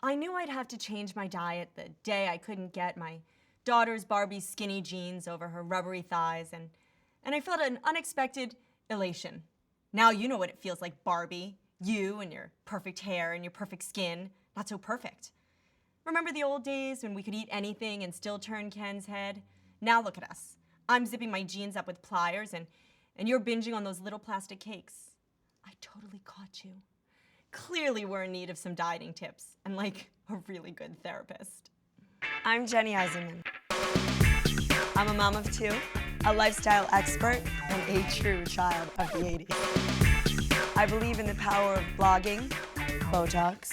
I knew I'd have to change my diet the day I couldn't get my daughter's Barbie skinny jeans over her rubbery thighs, and I felt an unexpected elation. Now you know what it feels like, Barbie. You and your perfect hair and your perfect skin. Not so perfect. Remember the old days when we could eat anything and still turn Ken's head? Now look at us. I'm zipping my jeans up with pliers and you're binging on those little plastic cakes. I totally caught you. Clearly we're in need of some dieting tips and like a really good therapist. I'm Jenny Isenman. I'm a mom of two, a lifestyle expert, and a true child of the 80s. I believe in the power of blogging, Botox,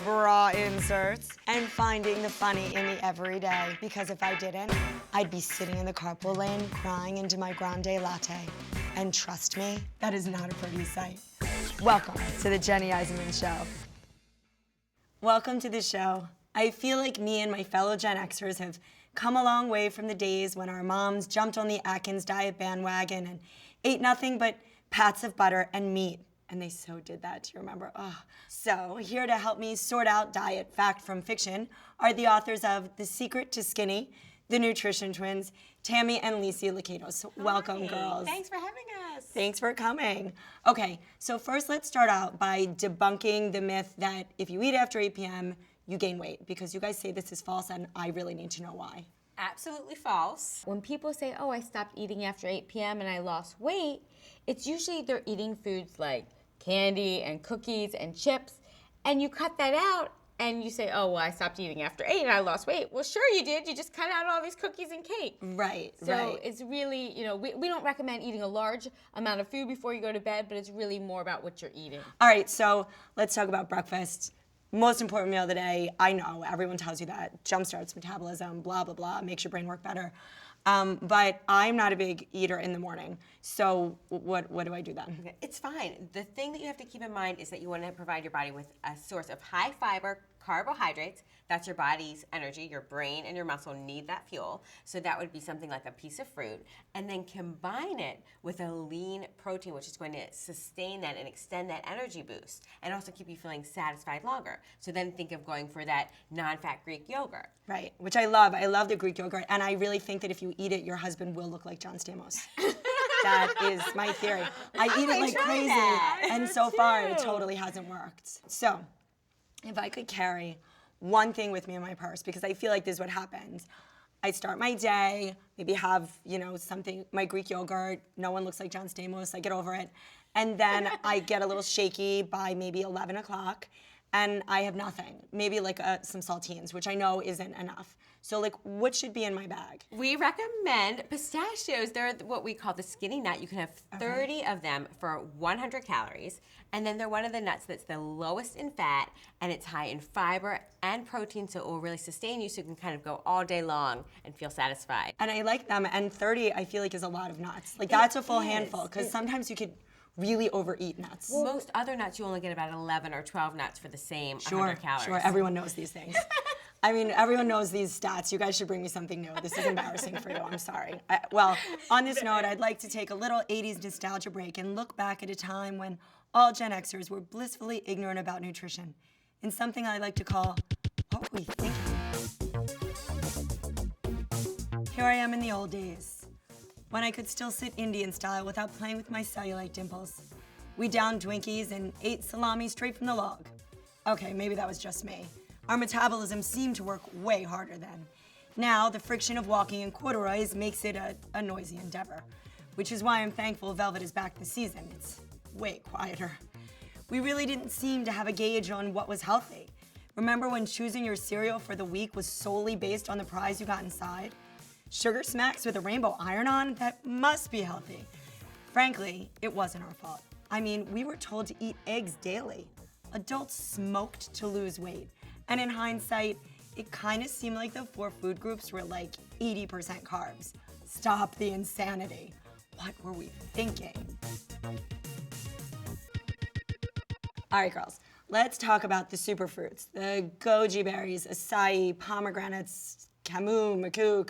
bra inserts, and finding the funny in the everyday. Because if I didn't, I'd be sitting in the carpool lane crying into my grande latte. And trust me, that is not a pretty sight. Welcome to the Jenny Isenman Show. Welcome to the show. I feel like me and my fellow Gen Xers have come a long way from the days when our moms jumped on the Atkins diet bandwagon and ate nothing but pats of butter and meat. And they so did that, do you remember? Oh. So here to help me sort out diet fact from fiction are the authors of The Secret to Skinny, The Nutrition Twins, Tammy and Lyssie Lakatos. So welcome, girls. Thanks for having us. Thanks for coming. Okay, so first let's start out by debunking the myth that if you eat after 8 p.m., you gain weight, because you guys say this is false and I really need to know why. Absolutely false. When people say, oh, I stopped eating after 8 p.m. and I lost weight, it's usually they're eating foods like candy and cookies and chips, and you cut that out and you say, oh, well, I stopped eating after 8 and I lost weight. Well, sure you did. You just cut out all these cookies and cake. Right, so right. It's really, we don't recommend eating a large amount of food before you go to bed, but it's really more about what you're eating. All right, so let's talk about breakfast. Most important meal of the day. I know everyone tells you that jumpstarts metabolism, blah, blah, blah, makes your brain work better. But I'm not a big eater in the morning. So what do I do then? Okay, it's fine. The thing that you have to keep in mind is that you want to provide your body with a source of high fiber carbohydrates. That's your body's energy. Your brain and your muscle need that fuel. So that would be something like a piece of fruit. And then combine it with a lean protein, which is going to sustain that and extend that energy boost and also keep you feeling satisfied longer. So then think of going for that non-fat Greek yogurt. Right, which I love. I love the Greek yogurt, and I really think that if you eat it, your husband will look like John Stamos. That is my theory. I eat it like crazy, and so far it totally hasn't worked. So, if I could carry one thing with me in my purse, because I feel like this is what happens. I start my day, maybe have, something, my Greek yogurt, no one looks like John Stamos, I get over it. And then I get a little shaky by maybe 11 o'clock, and I have nothing. Maybe like some saltines, which I know isn't enough. So like, what should be in my bag? We recommend pistachios. They're what we call the skinny nut. You can have 30 of them for 100 calories. And then they're one of the nuts that's the lowest in fat, and it's high in fiber and protein, so it will really sustain you so you can kind of go all day long and feel satisfied. And I like them, and 30 I feel like is a lot of nuts. Like that's a full handful, because sometimes you could really overeat nuts. Most other nuts, you only get about 11 or 12 nuts for the same 100 calories. Sure, everyone knows these things. I mean, everyone knows these stats. You guys should bring me something new. This is embarrassing for you, I'm sorry. Well, on this note, I'd like to take a little 80s nostalgia break and look back at a time when all Gen Xers were blissfully ignorant about nutrition in something I like to call, what were we thinking? Here I am in the old days, when I could still sit Indian style without playing with my cellulite dimples. We downed Twinkies and ate salami straight from the log. Okay, maybe that was just me. Our metabolism seemed to work way harder then. Now, the friction of walking in corduroys makes it a noisy endeavor, which is why I'm thankful Velvet is back this season. It's way quieter. We really didn't seem to have a gauge on what was healthy. Remember when choosing your cereal for the week was solely based on the prize you got inside? Sugar Smacks with a rainbow iron-on? That must be healthy. Frankly, it wasn't our fault. I mean, we were told to eat eggs daily. Adults smoked to lose weight. And in hindsight, it kind of seemed like the 4 food groups were like 80% carbs. Stop the insanity. What were we thinking? All right, girls, let's talk about the superfruits. The goji berries, acai, pomegranates, camu, maku.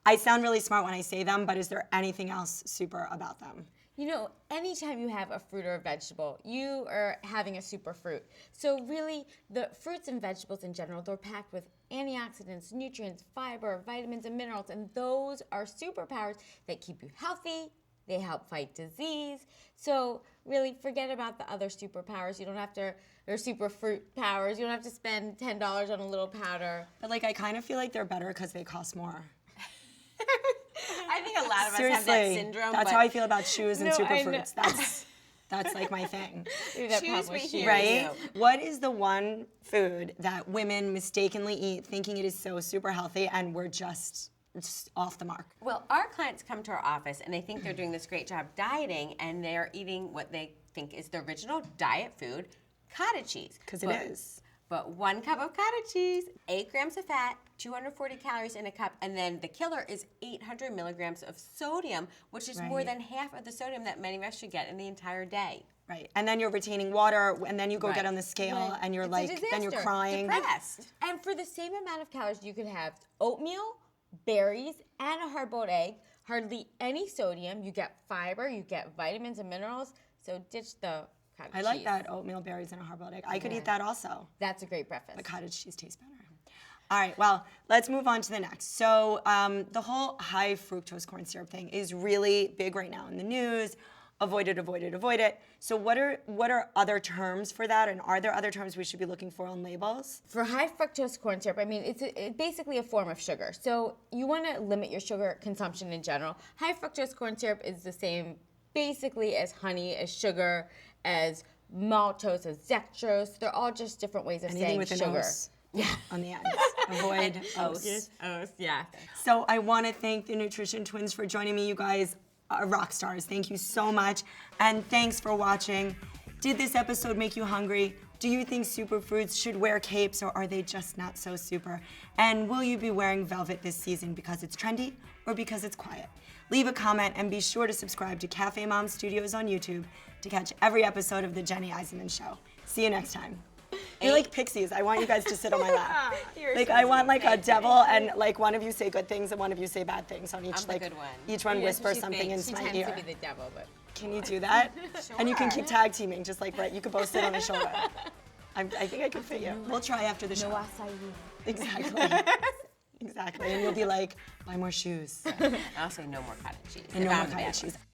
I sound really smart when I say them, but is there anything else super about them? You know, anytime you have a fruit or a vegetable, you are having a superfruit. So really, the fruits and vegetables in general, they're packed with antioxidants, nutrients, fiber, vitamins, and minerals, and those are superpowers that keep you healthy. They help fight disease. So really, forget about the other superpowers. You don't have to, or super fruit powers. You don't have to spend $10 on a little powder. But like, I kind of feel like they're better because they cost more. I think a lot of us Seriously, have that syndrome. that's but how I feel about shoes and No, I superfruits. That's like my thing. That Choose probably me should. here. Right? you. What is the one food that women mistakenly eat thinking it is so super healthy and we're just off the mark? Well, our clients come to our office and they think they're doing this great job dieting and they're eating what they think is the original diet food, cottage cheese. Because it is. But 1 cup of cottage cheese, 8 grams of fat, 240 calories in a cup, and then the killer is 800 milligrams of sodium, which is more Right. than half of the sodium that many of us should get in the entire day. Right. And then you're retaining water, and then you go Right. get on the scale, Right. and you're It's a like, then you're disaster. crying. Depressed. And for the same amount of calories, you could have oatmeal, berries, and a hard-boiled egg. Hardly any sodium. You get fiber, you get vitamins and minerals. So ditch the cottage I like cheese. that oatmeal, berries, and a hard-boiled egg. I could Yeah. eat that also. That's a great breakfast. The cottage cheese tastes better. All right, well, let's move on to the next. So the whole high fructose corn syrup thing is really big right now in the news. Avoid it, avoid it, avoid it. So what are other terms for that? And are there other terms we should be looking for on labels? For high fructose corn syrup, I mean, it's basically a form of sugar. So you want to limit your sugar consumption in general. High fructose corn syrup is the same basically as honey, as sugar, as maltose, as dextrose. They're all just different ways of Anything saying with an sugar. os on the end. Avoid os. Yeah. So I want to thank the Nutrition Twins for joining me. You guys are rock stars. Thank you so much. And thanks for watching. Did this episode make you hungry? Do you think superfoods should wear capes, or are they just not so super? And will you be wearing velvet this season because it's trendy or because it's quiet? Leave a comment and be sure to subscribe to CafeMom Studios on YouTube to catch every episode of The Jenny Isenman Show. See you next time. You're like pixies. I want you guys to sit on my lap. Like I want like a devil, and like one of you say good things and one of you say bad things on each. I'm the like good one. each one Yeah, that's whisper what she something thinks. into She my tends ear. to be the devil, but Can you do that? And you can keep Sure. tag teaming, just like Brett. You could both sit on his shoulder. I think I could fit you. We'll try after the show. no acai. Exactly. Exactly. And you'll be like, buy more shoes I'll say no more cottage cheese. and if no I'm more the bad cottage one. cheese.